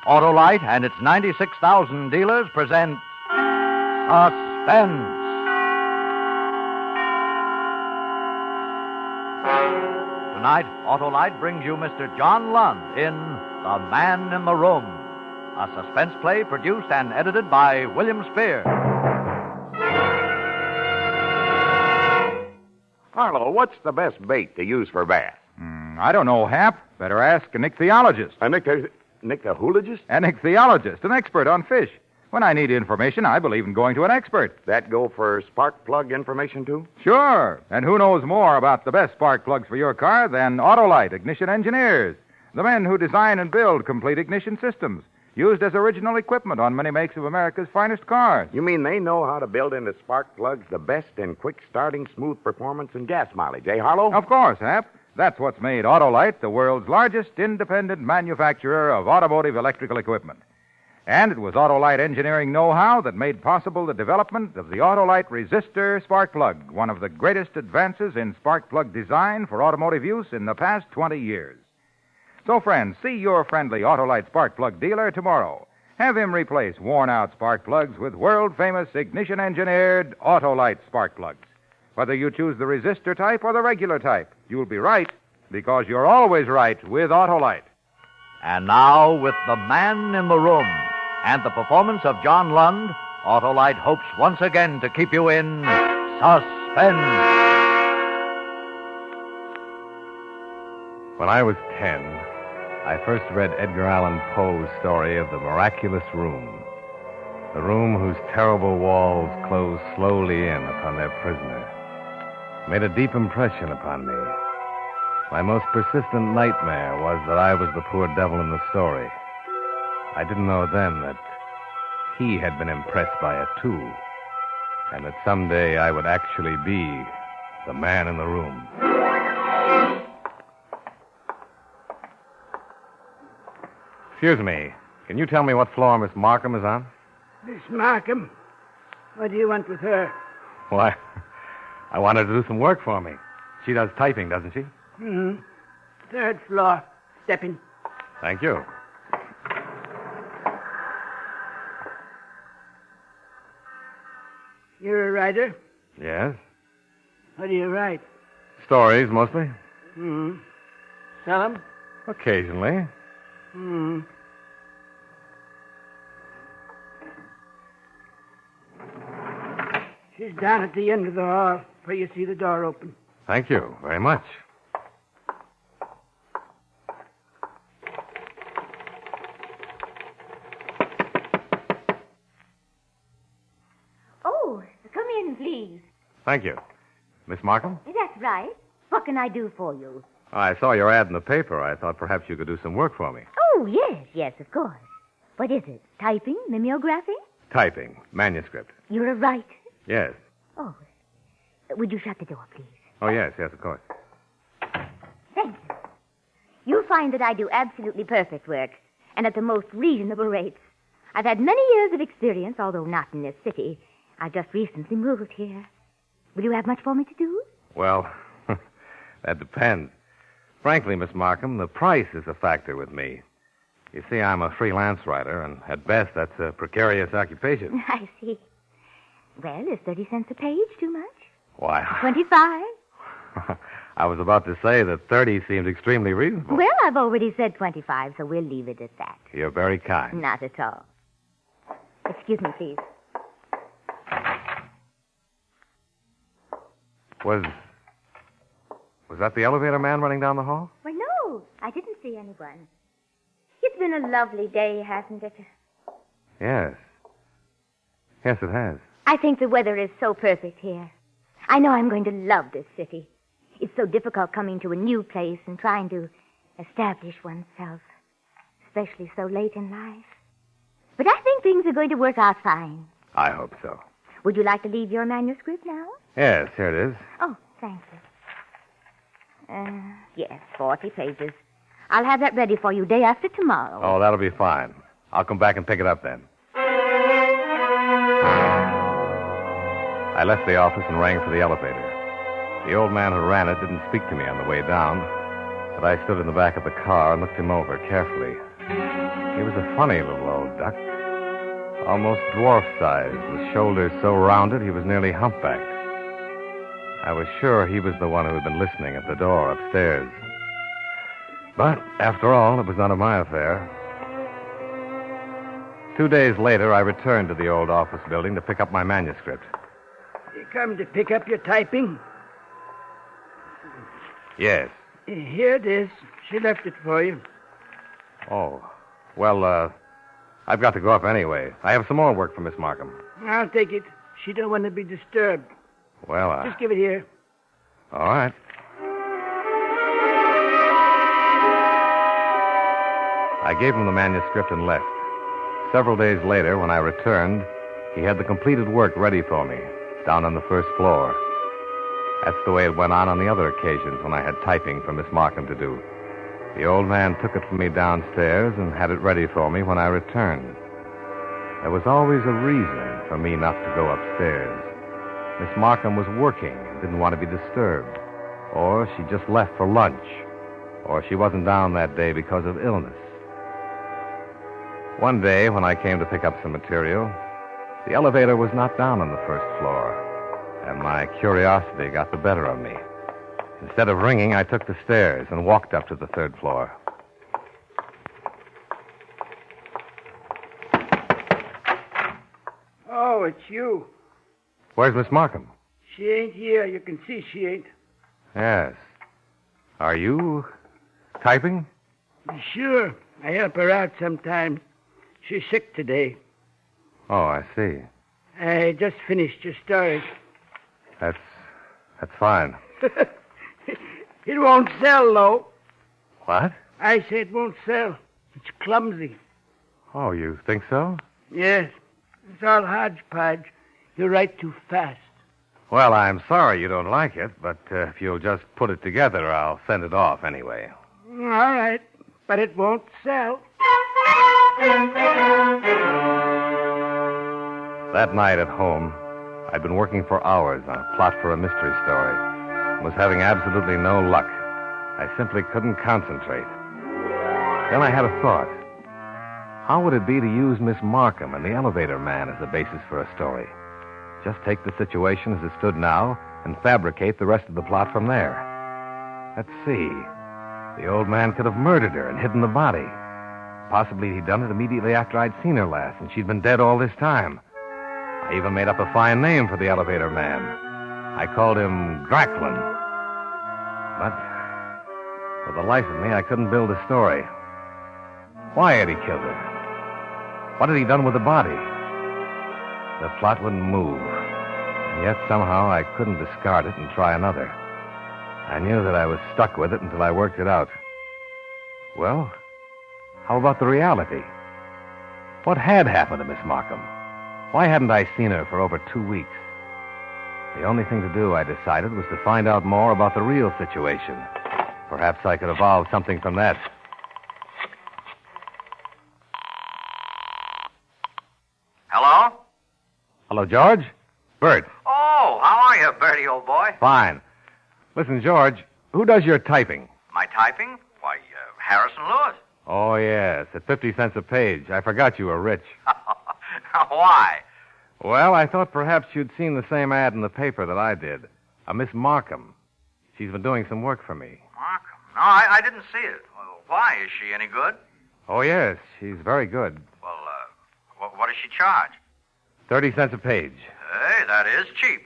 Autolite and its 96,000 dealers present Suspense. Tonight, Autolite brings you Mr. John Lund in The Man in the Room, a suspense play produced and edited by William Spear. Harlow, what's the best bait to use for bass? I don't know, Hap. Better ask an ichthyologist. A nyctohologist? An ichthyologist, an expert on fish. When I need information, I believe in going to an expert. That go for spark plug information, too? Sure. And who knows more about the best spark plugs for your car than Autolite ignition engineers, the men who design and build complete ignition systems, used as original equipment on many makes of America's finest cars. You mean they know how to build into spark plugs the best in quick starting, smooth performance, and gas mileage, eh, Harlow? Of course, Hap. That's what's made Autolite the world's largest independent manufacturer of automotive electrical equipment. And it was Autolite engineering know-how that made possible the development of the Autolite resistor spark plug, one of the greatest advances in spark plug design for automotive use in the past 20 years. So, friends, see your friendly Autolite spark plug dealer tomorrow. Have him replace worn-out spark plugs with world-famous ignition-engineered Autolite spark plugs. Whether you choose the resistor type or the regular type, you'll be right, because you're always right with Autolite. And now, with The Man in the Room and the performance of John Lund, Autolite hopes once again to keep you in suspense. When I was 10, I first read Edgar Allan Poe's story of the miraculous room. The room whose terrible walls closed slowly in upon their prisoner. Made a deep impression upon me. My most persistent nightmare was that I was the poor devil in the story. I didn't know then that he had been impressed by it, too, and that someday I would actually be the man in the room. Excuse me. Can you tell me what floor Miss Markham is on? Miss Markham? What do you want with her? Why, I want her to do some work for me. She does typing, doesn't she? Mm-hmm. Third floor. Step in. Thank you. You're a writer? Yes. What do you write? Stories, mostly. Mm-hmm. Sell 'em? Occasionally. Hmm. She's down at the end of the hall, where you see the door open. Thank you very much. Oh, come in, please. Thank you. Miss Markham? That's right. What can I do for you? I saw your ad in the paper. I thought perhaps you could do some work for me. Oh, yes, of course. What is it? Typing? Mimeographing? Typing. Manuscript. You're a writer? Yes. Oh, would you shut the door, please? Oh, yes, of course. Thank you. You'll find that I do absolutely perfect work, and at the most reasonable rates. I've had many years of experience, although not in this city. I just recently moved here. Will you have much for me to do? Well, that depends. Frankly, Miss Markham, the price is a factor with me. You see, I'm a freelance writer, and at best, that's a precarious occupation. I see. Well, is 30 cents a page too much? Why? 25? I was about to say that 30 seemed extremely reasonable. Well, I've already said 25, so we'll leave it at that. You're very kind. Not at all. Excuse me, please. Was that the elevator man running down the hall? Well, no, I didn't see anyone. It's been a lovely day, hasn't it? Yes. Yes, it has. I think the weather is so perfect here. I know I'm going to love this city. It's so difficult coming to a new place and trying to establish oneself, especially so late in life. But I think things are going to work out fine. I hope so. Would you like to leave your manuscript now? Yes, here it is. Oh, thank you. Yes, 40 pages. I'll have that ready for you day after tomorrow. Oh, that'll be fine. I'll come back and pick it up then. I left the office and rang for the elevator. The old man who ran it didn't speak to me on the way down, but I stood in the back of the car and looked him over carefully. He was a funny little old duck. Almost dwarf-sized, with shoulders so rounded he was nearly humpbacked. I was sure he was the one who had been listening at the door upstairs. But, after all, it was none of my affair. 2 days later, I returned to the old office building to pick up my manuscript. You come to pick up your typing? Yes. Here it is. She left it for you. Oh. Well, I've got to go up anyway. I have some more work for Miss Markham. I'll take it. She don't want to be disturbed. Well, Just give it here. All right. I gave him the manuscript and left. Several days later, when I returned, he had the completed work ready for me, down on the first floor. That's the way it went on the other occasions when I had typing for Miss Markham to do. The old man took it from me downstairs and had it ready for me when I returned. There was always a reason for me not to go upstairs. Miss Markham was working and didn't want to be disturbed. Or she just left for lunch. Or she wasn't down that day because of illness. One day, when I came to pick up some material, the elevator was not down on the first floor, and my curiosity got the better of me. Instead of ringing, I took the stairs and walked up to the third floor. Oh, it's you. Where's Miss Markham? She ain't here. You can see she ain't. Yes. Are you typing? Sure. I help her out sometimes. She's sick today. Oh, I see. I just finished your story. That's fine. It won't sell, though. What? I say it won't sell. It's clumsy. Oh, you think so? Yes. It's all hodgepodge. You write too fast. Well, I'm sorry you don't like it, but if you'll just put it together, I'll send it off anyway. All right. But it won't sell. That night at home, I'd been working for hours on a plot for a mystery story and was having absolutely no luck. I simply couldn't concentrate. Then I had a thought. How would it be to use Miss Markham and the elevator man as the basis for a story? Just take the situation as it stood now and fabricate the rest of the plot from there. Let's see. The old man could have murdered her and hidden the body. Possibly he'd done it immediately after I'd seen her last, and she'd been dead all this time. I even made up a fine name for the elevator man. I called him Draclin. But for the life of me, I couldn't build a story. Why had he killed her? What had he done with the body? The plot wouldn't move. And yet somehow I couldn't discard it and try another. I knew that I was stuck with it until I worked it out. Well, how about the reality? What had happened to Miss Markham? Why hadn't I seen her for over 2 weeks? The only thing to do, I decided, was to find out more about the real situation. Perhaps I could evolve something from that. Hello? Hello, George? Bert. Oh, how are you, Bertie, old boy? Fine. Listen, George, who does your typing? My typing? Why, Harrison Lewis. Oh, yes, at 50 cents a page. I forgot you were rich. Why? Well, I thought perhaps you'd seen the same ad in the paper that I did. A Miss Markham. She's been doing some work for me. Markham? No, I didn't see it. Well, why? Is she any good? Oh, yes, she's very good. Well, what does she charge? 30 cents a page. Hey, that is cheap.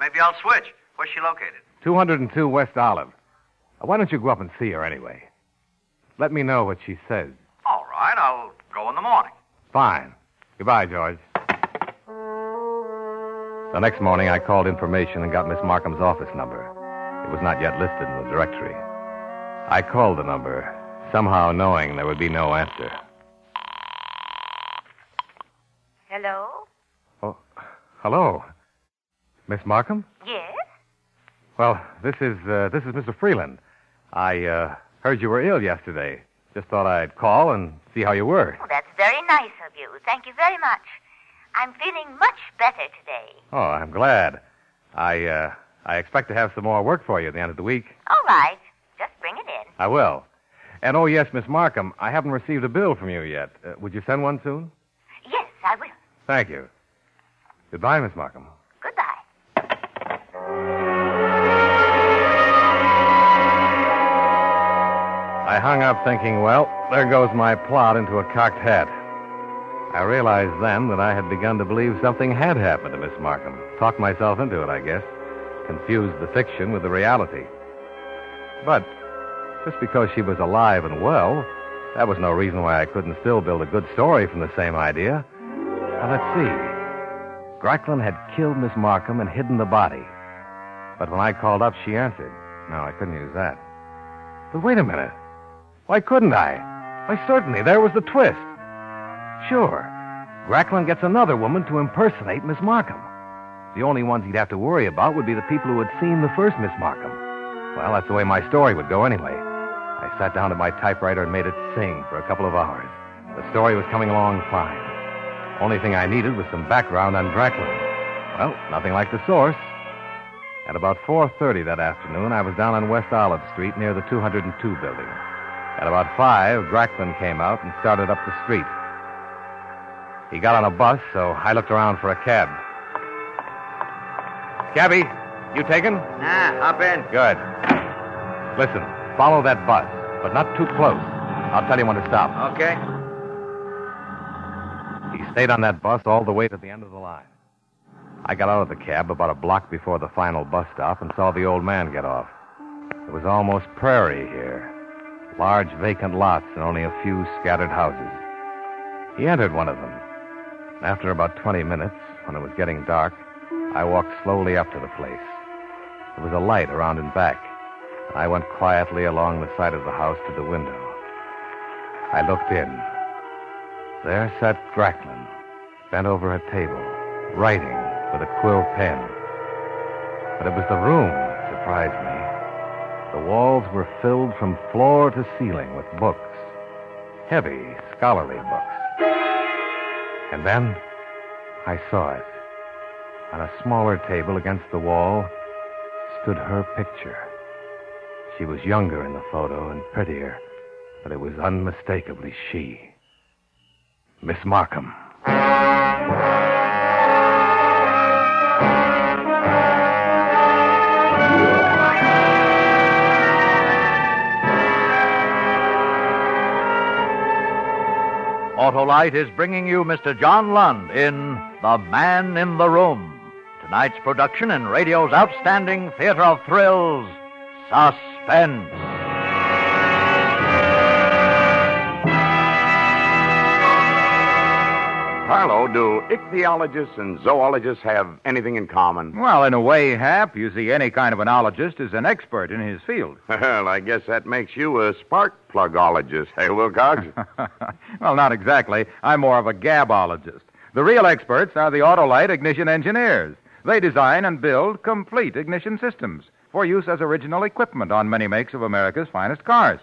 Maybe I'll switch. Where's she located? 202 West Olive. Why don't you go up and see her anyway? Let me know what she says. All right, I'll go in the morning. Fine. Goodbye, George. The next morning, I called information and got Miss Markham's office number. It was not yet listed in the directory. I called the number, somehow knowing there would be no answer. Hello? Oh, hello. Miss Markham? Yes? Well, this is Mr. Freeland. I heard you were ill yesterday. Just thought I'd call and see how you were. Oh, that's very nice of you. Thank you very much. I'm feeling much better today. Oh, I'm glad. I expect to have some more work for you at the end of the week. All right. Just bring it in. I will. And oh, yes, Miss Markham, I haven't received a bill from you yet. Would you send one soon? Yes, I will. Thank you. Goodbye, Miss Markham. Goodbye. I hung up thinking, well, there goes my plot into a cocked hat. I realized then that I had begun to believe something had happened to Miss Markham. Talked myself into it, I guess. Confused the fiction with the reality. But just because she was alive and well, that was no reason why I couldn't still build a good story from the same idea. Now, let's see. Gracklin had killed Miss Markham and hidden the body. But when I called up, she answered. No, I couldn't use that. But wait a minute. Why couldn't I? Why, certainly, there was the twist. Sure, Gracklin gets another woman to impersonate Miss Markham. The only ones he'd have to worry about would be the people who had seen the first Miss Markham. Well, that's the way my story would go anyway. I sat down at my typewriter and made it sing for a couple of hours. The story was coming along fine. Only thing I needed was some background on Gracklin. Well, nothing like the source. At about 4:30 that afternoon, I was down on West Olive Street near the 202 building. At about 5, Gracklin came out and started up the street. He got on a bus, so I looked around for a cab. Cabby, you taken? Nah, hop in. Good. Listen, follow that bus, but not too close. I'll tell you when to stop. Okay. He stayed on that bus all the way to the end of the line. I got out of the cab about a block before the final bus stop and saw the old man get off. It was almost prairie here. Large vacant lots and only a few scattered houses. He entered one of them. After about 20 minutes, when it was getting dark, I walked slowly up to the place. There was a light around and back. I went quietly along the side of the house to the window. I looked in. There sat Gracklin, bent over a table, writing with a quill pen. But it was the room that surprised me. The walls were filled from floor to ceiling with books. Heavy, scholarly books. And then I saw it. On a smaller table against the wall stood her picture. She was younger in the photo and prettier, but it was unmistakably she. Miss Markham. Autolite is bringing you Mr. John Lund in The Man in the Room. Tonight's production in radio's outstanding theater of thrills, Suspense. Harlow, do ichthyologists and zoologists have anything in common? Well, in a way, Hap, you see, any kind of an ologist is an expert in his field. Well, I guess that makes you a spark plugologist, hey, Wilcox? Well, not exactly. I'm more of a gabologist. The real experts are the Autolite ignition engineers. They design and build complete ignition systems for use as original equipment on many makes of America's finest cars.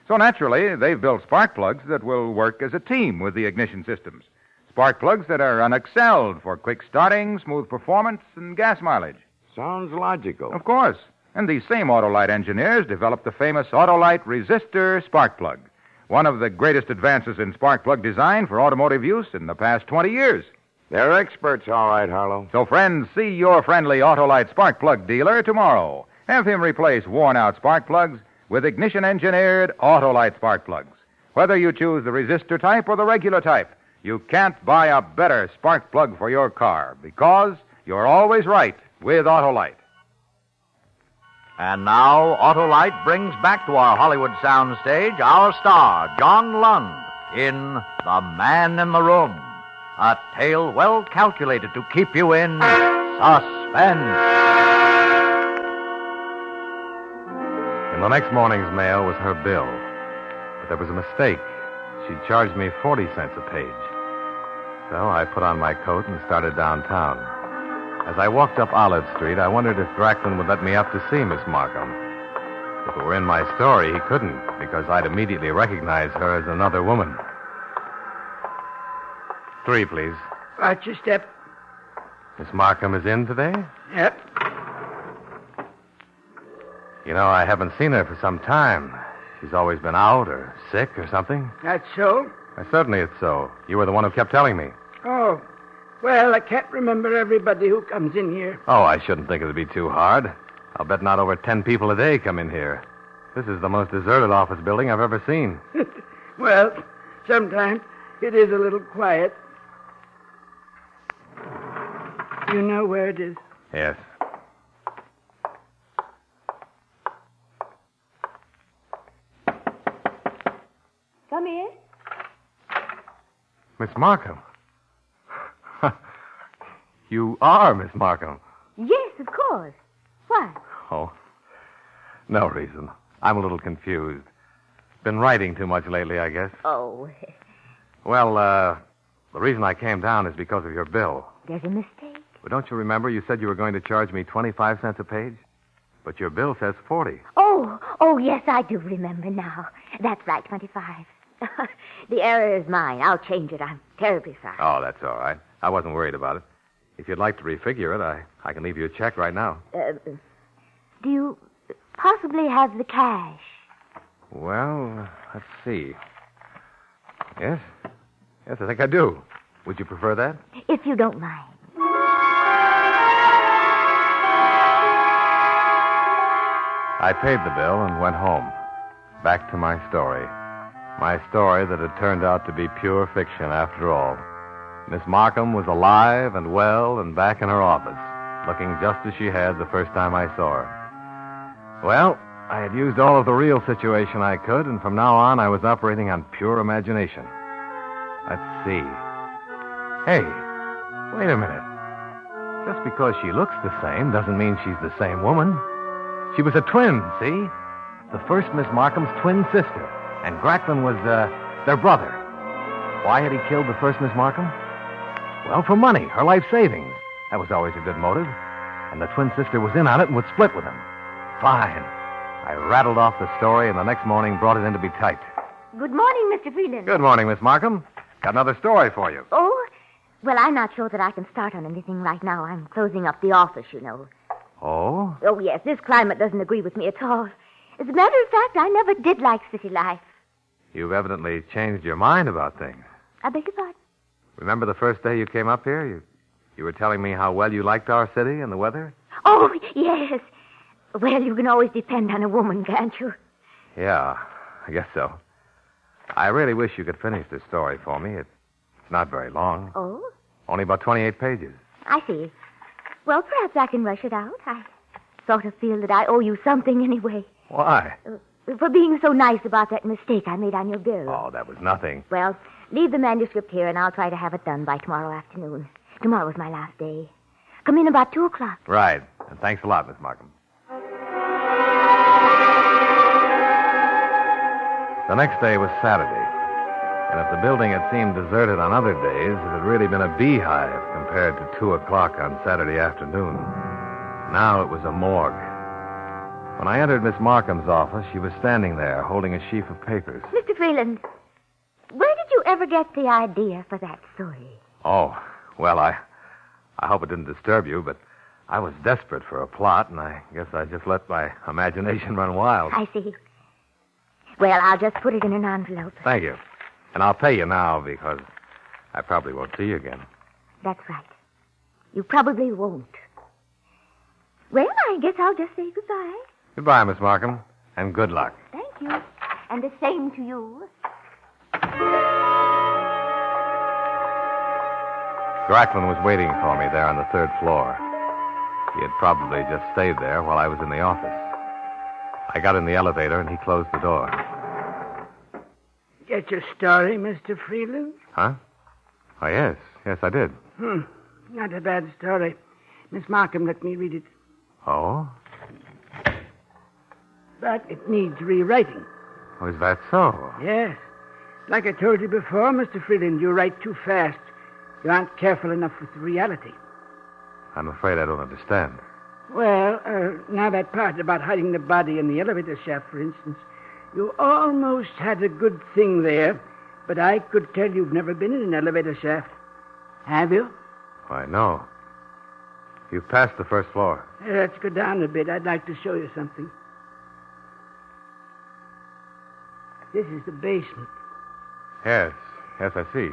So naturally, they've built spark plugs that will work as a team with the ignition systems. Spark plugs that are unexcelled for quick starting, smooth performance, and gas mileage. Sounds logical. Of course. And these same Autolite engineers developed the famous Autolite resistor spark plug, one of the greatest advances in spark plug design for automotive use in the past 20 years. They're experts, all right, Harlow. So, friends, see your friendly Autolite spark plug dealer tomorrow. Have him replace worn-out spark plugs with ignition-engineered Autolite spark plugs. Whether you choose the resistor type or the regular type, you can't buy a better spark plug for your car because you're always right with Autolite. And now, Autolite brings back to our Hollywood soundstage our star, John Lund, in The Man in the Room, a tale well calculated to keep you in suspense. In the next morning's mail was her bill. But there was a mistake. She'd charged me 40 cents a page. So I put on my coat and started downtown. As I walked up Olive Street, I wondered if Gracklin would let me up to see Miss Markham. If it were in my story, he couldn't, because I'd immediately recognize her as another woman. 3, please. Watch your step. Miss Markham is in today? Yep. You know, I haven't seen her for some time. She's always been out or sick or something? That's so? Certainly it's so. You were the one who kept telling me. Oh, well, I can't remember everybody who comes in here. Oh, I shouldn't think it'd be too hard. I'll bet not over 10 people a day come in here. This is the most deserted office building I've ever seen. Well, sometimes it is a little quiet. You know where it is? Yes. Come in. Miss Markham. You are Miss Markham. Yes, of course. Why? Oh, no reason. I'm a little confused. Been writing too much lately, I guess. Oh, Well, the reason I came down is because of your bill. there's a mistake. But don't you remember you said you were going to charge me 25 cents a page? But your bill says 40. Oh, yes, I do remember now. That's right, 25. The error is mine. I'll change it. I'm terribly sorry. Oh, that's all right. I wasn't worried about it. If you'd like to refigure it, I can leave you a check right now. Do you possibly have the cash? Well, let's see. Yes? Yes, I think I do. Would you prefer that? If you don't mind. I paid the bill and went home. Back to my story. My story that had turned out to be pure fiction after all. Miss Markham was alive and well and back in her office, looking just as she had the first time I saw her. Well, I had used all of the real situation I could, and from now on I was operating on pure imagination. Let's see. Hey, wait a minute. Just because she looks the same doesn't mean she's the same woman. She was a twin, see? The first Miss Markham's twin sister. And Gracklin was, their brother. Why had he killed the first Miss Markham? Well, for money, her life savings. That was always a good motive. And the twin sister was in on it and would split with him. Fine. I rattled off the story, and the next morning brought it in to be typed. Good morning, Mr. Freeland. Good morning, Miss Markham. Got another story for you. Oh, well, I'm not sure that I can start on anything right now. I'm closing up the office, you know. Oh? Oh, yes, this climate doesn't agree with me at all. As a matter of fact, I never did like city life. You've evidently changed your mind about things. I beg your pardon? Remember the first day you came up here? You were telling me how well you liked our city and the weather? Oh, yes. Well, you can always depend on a woman, can't you? Yeah, I guess so. I really wish you could finish this story for me. It's not very long. Oh? Only about 28 pages. I see. Well, perhaps I can rush it out. I sort of feel that I owe you something anyway. Why? For being so nice about that mistake I made on your bill. Oh, that was nothing. Well, leave the manuscript here, and I'll try to have it done by tomorrow afternoon. Tomorrow's my last day. Come in about 2 o'clock. Right. And thanks a lot, Miss Markham. The next day was Saturday. And if the building had seemed deserted on other days, it had really been a beehive compared to 2 o'clock on Saturday afternoon. Now it was a morgue. When I entered Miss Markham's office, she was standing there holding a sheaf of papers. Mr. Freeland, where did you ever get the idea for that story? Oh, well, I hope it didn't disturb you, but I was desperate for a plot, and I guess I just let my imagination run wild. I see. Well, I'll just put it in an envelope. Thank you. And I'll pay you now because I probably won't see you again. That's right. You probably won't. Well, I guess I'll just say goodbye. Goodbye, Miss Markham, and good luck. Thank you. And the same to you. Gracklin was waiting for me there on the 3rd floor. He had probably just stayed there while I was in the office. I got in the elevator, and he closed the door. Get your story, Mr. Freeland? Huh? Oh, yes. Yes, I did. Not a bad story. Miss Markham let me read it. Oh? But it needs rewriting. Oh, is that so? Yes. Like I told you before, Mr. Freeland, you write too fast. You aren't careful enough with reality. I'm afraid I don't understand. Well, now that part about hiding the body in the elevator shaft, for instance, you almost had a good thing there, but I could tell you've never been in an elevator shaft. Have you? Why, no. You've passed the 1st floor. Let's go down a bit. I'd like to show you something. This is the basement. Yes, I see.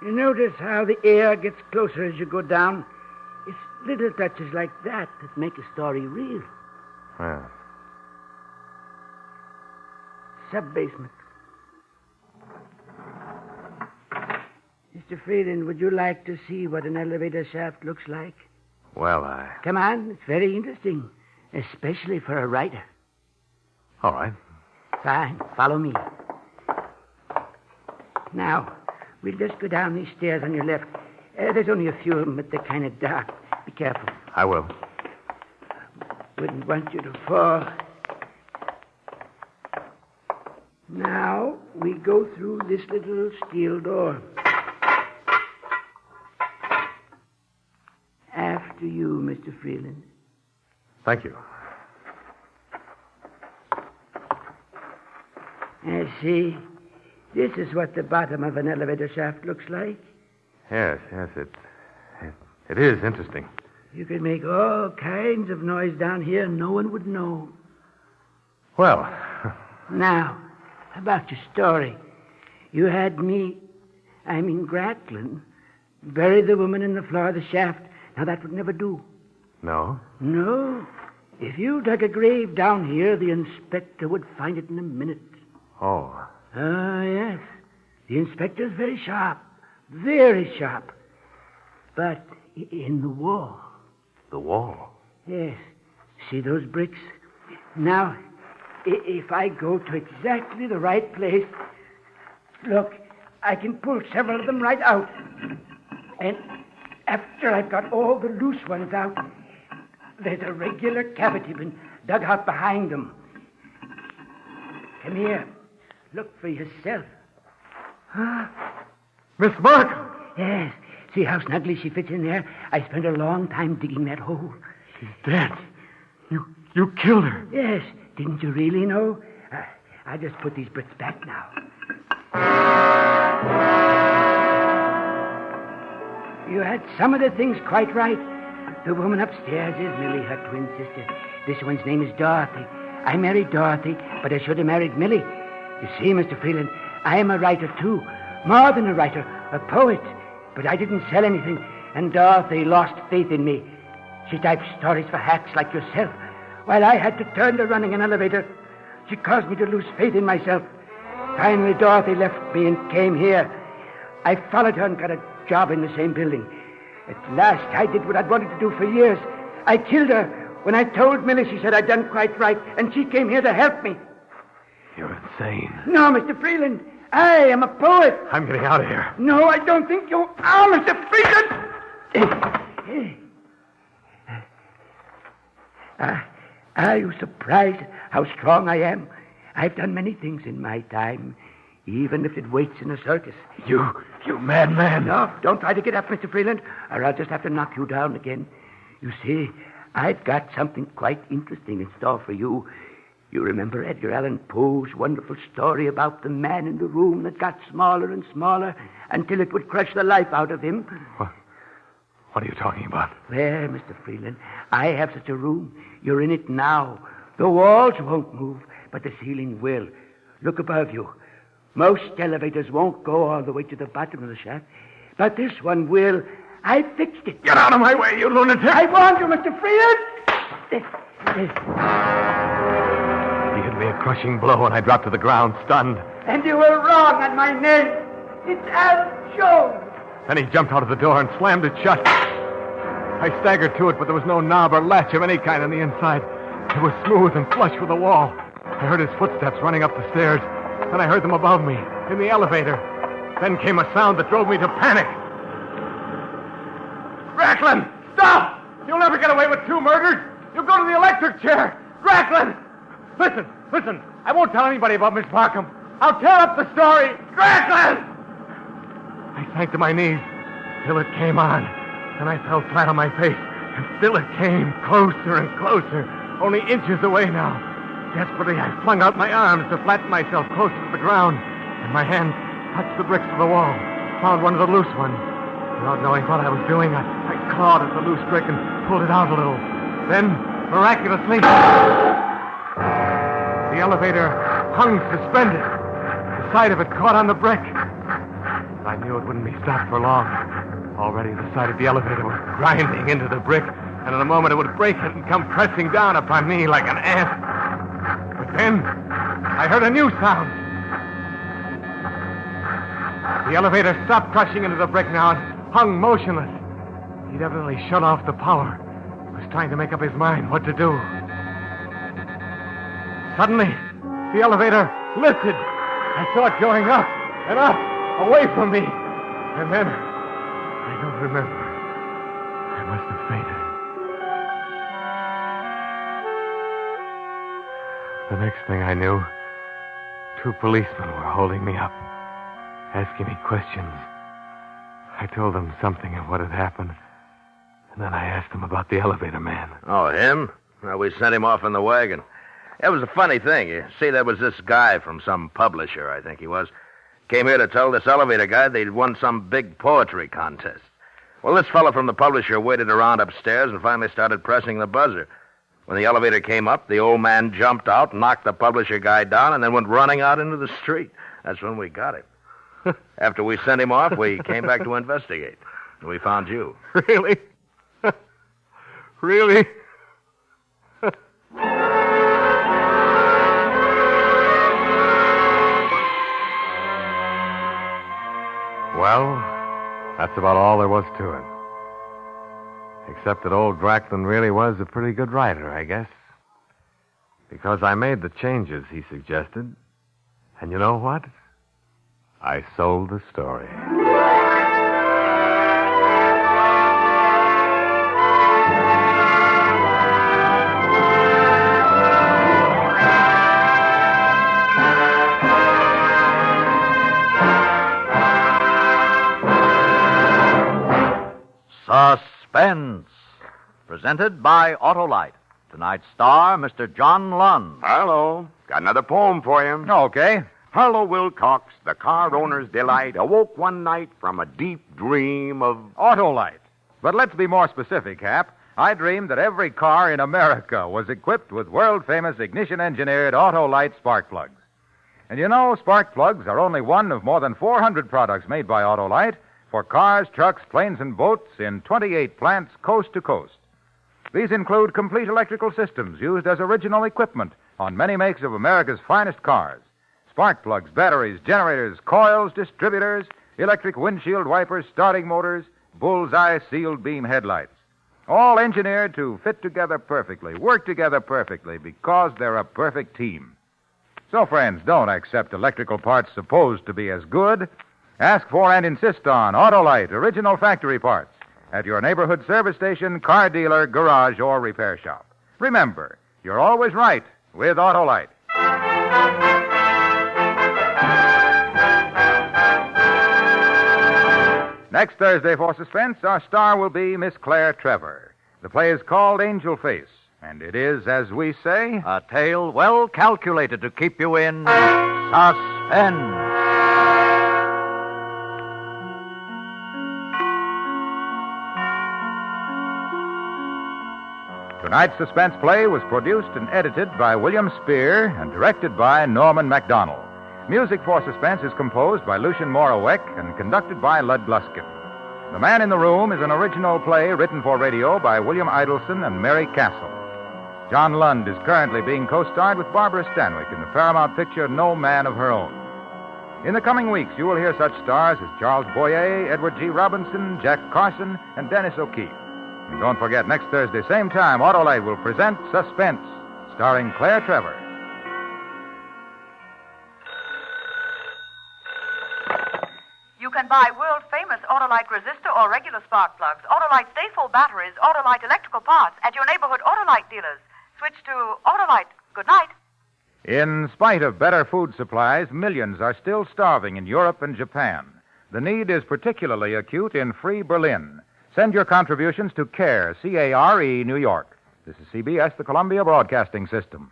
You notice how the air gets closer as you go down? It's little touches like that make a story real. Well, Sub-basement. Mr. Freeland, would you like to see what an elevator shaft looks like? well, Come on, it's very interesting, especially for a writer. all right. Fine, follow me. Now, we'll just go down these stairs on your left. There's only a few of them, but they're kind of dark. Be careful. I will. Wouldn't want you to fall. Now, we go through this little steel door. After you, Mr. Freeland. Thank you. See, this is what the bottom of an elevator shaft looks like. Yes, it is interesting. You could make all kinds of noise down here and no one would know. Well, Now, about your story. You had me, Gracklin, bury the woman in the floor of the shaft. Now, that would never do. no. No. If you dug a grave down here, the inspector would find it in a minute. Oh, Yes. The inspector's very sharp. Very sharp. But in the wall. the wall. Yes. See those bricks? Now, if I go to exactly the right place, look, I can pull several of them right out. And after I've got all the loose ones out, there's a regular cavity been dug out behind them. Come here. Look for yourself. Miss Markham! Yes. See how snugly she fits in there? I spent a long time digging that hole. She's dead. You killed her. Yes. Didn't you really know? I'll just put these bricks back now. You had some of the things quite right. The woman upstairs is Millie, her twin sister. This one's name is Dorothy. I married Dorothy, but I should have married Millie. You see, Mr. Freeland, I am a writer, too. More than a writer, a poet. But I didn't sell anything, and Dorothy lost faith in me. She typed stories for hacks like yourself, while I had to turn to running an elevator. She caused me to lose faith in myself. Finally, Dorothy left me and came here. I followed her and got a job in the same building. At last, I did what I'd wanted to do for years. I killed her. When I told Millie, she said I'd done quite right, and she came here to help me. You're insane. No, Mr. Freeland. I am a poet. I'm getting out of here. No, I don't think you are, Mr. Freeland. Are you surprised how strong I am? I've done many things in my time, even if it waits in a circus. You madman. No, don't try to get up, Mr. Freeland, or I'll just have to knock you down again. You see, I've got something quite interesting in store for you. You remember Edgar Allan Poe's wonderful story about the man in the room that got smaller and smaller until it would crush the life out of him? What are you talking about? There, Mr. Freeland, I have such a room. You're in it now. The walls won't move, but the ceiling will. Look above you. Most elevators won't go all the way to the bottom of the shaft, but this one will. I fixed it. Get out of my way, you lunatic! I warned you, Mr. Freeland! He hit me a crushing blow, and I dropped to the ground, stunned. And you were wrong on my name. It's Al Jones. Then he jumped out of the door and slammed it shut. I staggered to it, but there was no knob or latch of any kind on the inside. It was smooth and flush with the wall. I heard his footsteps running up the stairs. Then I heard them above me, in the elevator. Then came a sound that drove me to panic. Racklin, stop! You'll never get away with 2 murders. You'll go to the electric chair. Racklin! Listen. I won't tell anybody about Miss Markham. I'll tear up the story. Racklin! I sank to my knees till it came on. Then I fell flat on my face. And still it came, closer and closer, only inches away now. Desperately, I flung out my arms to flatten myself close to the ground. And my hand touched the bricks of the wall, found one of the loose ones. Without knowing what I was doing, I clawed at the loose brick and pulled it out a little. Then, miraculously, the elevator hung suspended. side of it caught on the brick. I knew it wouldn't be stopped for long. Already the side of the elevator was grinding into the brick, and in a moment it would break it and come pressing down upon me like an ant. But then I heard a new sound. The elevator stopped crushing into the brick now and hung motionless. He'd evidently shut off the power. He was trying to make up his mind what to do. Suddenly, the elevator lifted. I saw it going up and up, away from me. And then, I don't remember. I must have fainted. The next thing I knew, 2 policemen were holding me up, asking me questions. I told them something of what had happened, and then I asked them about the elevator man. Oh, him? Well, we sent him off in the wagon. It was a funny thing. You see, there was this guy from some publisher, I think he was. Came here to tell this elevator guy they'd won some big poetry contest. Well, this fellow from the publisher waited around upstairs and finally started pressing the buzzer. When the elevator came up, the old man jumped out, knocked the publisher guy down, and then went running out into the street. That's when we got him. After we sent him off, we came back to investigate. And we found you. Really? Really? Well, that's about all there was to it. Except that old Dracklin really was a pretty good writer, I guess. Because I made the changes he suggested. And you know what? I sold the story. Suspense, presented by Autolite. Tonight's star, Mr. John Lund. Hello. Got another poem for you. Okay. Harlow Wilcox, the car owner's delight, awoke one night from a deep dream of... Autolite. But let's be more specific, Hap. I dreamed that every car in America was equipped with world-famous ignition-engineered Autolite spark plugs. And you know, spark plugs are only one of more than 400 products made by Autolite for cars, trucks, planes, and boats in 28 plants coast to coast. These include complete electrical systems used as original equipment on many makes of America's finest cars. Spark plugs, batteries, generators, coils, distributors, electric windshield wipers, starting motors, bullseye sealed beam headlights. All engineered to fit together perfectly, work together perfectly, because they're a perfect team. So, friends, don't accept electrical parts supposed to be as good. Ask for and insist on Autolite original factory parts at your neighborhood service station, car dealer, garage, or repair shop. Remember, you're always right with Autolite. Next Thursday for Suspense, our star will be Miss Claire Trevor. The play is called Angel Face, and it is, as we say, a tale well calculated to keep you in suspense. Tonight's suspense play was produced and edited by William Spear and directed by Norman MacDonald. Music for Suspense is composed by Lucien Moraweck and conducted by Lud Gluskin. The Man in the Room is an original play written for radio by William Idelson and Mary Castle. John Lund is currently being co-starred with Barbara Stanwyck in the Paramount picture No Man of Her Own. In the coming weeks, you will hear such stars as Charles Boyer, Edward G. Robinson, Jack Carson, and Dennis O'Keefe. And don't forget, next Thursday, same time, Autolite will present Suspense, starring Claire Trevor. You can buy world-famous Autolite resistor or regular spark plugs, Autolite stay-full batteries, Autolite electrical parts at your neighborhood Autolite dealers. Switch to Autolite. Good night. In spite of better food supplies, millions are still starving in Europe and Japan. The need is particularly acute in Free Berlin. Send your contributions to CARE, C-A-R-E, New York. This is CBS, the Columbia Broadcasting System.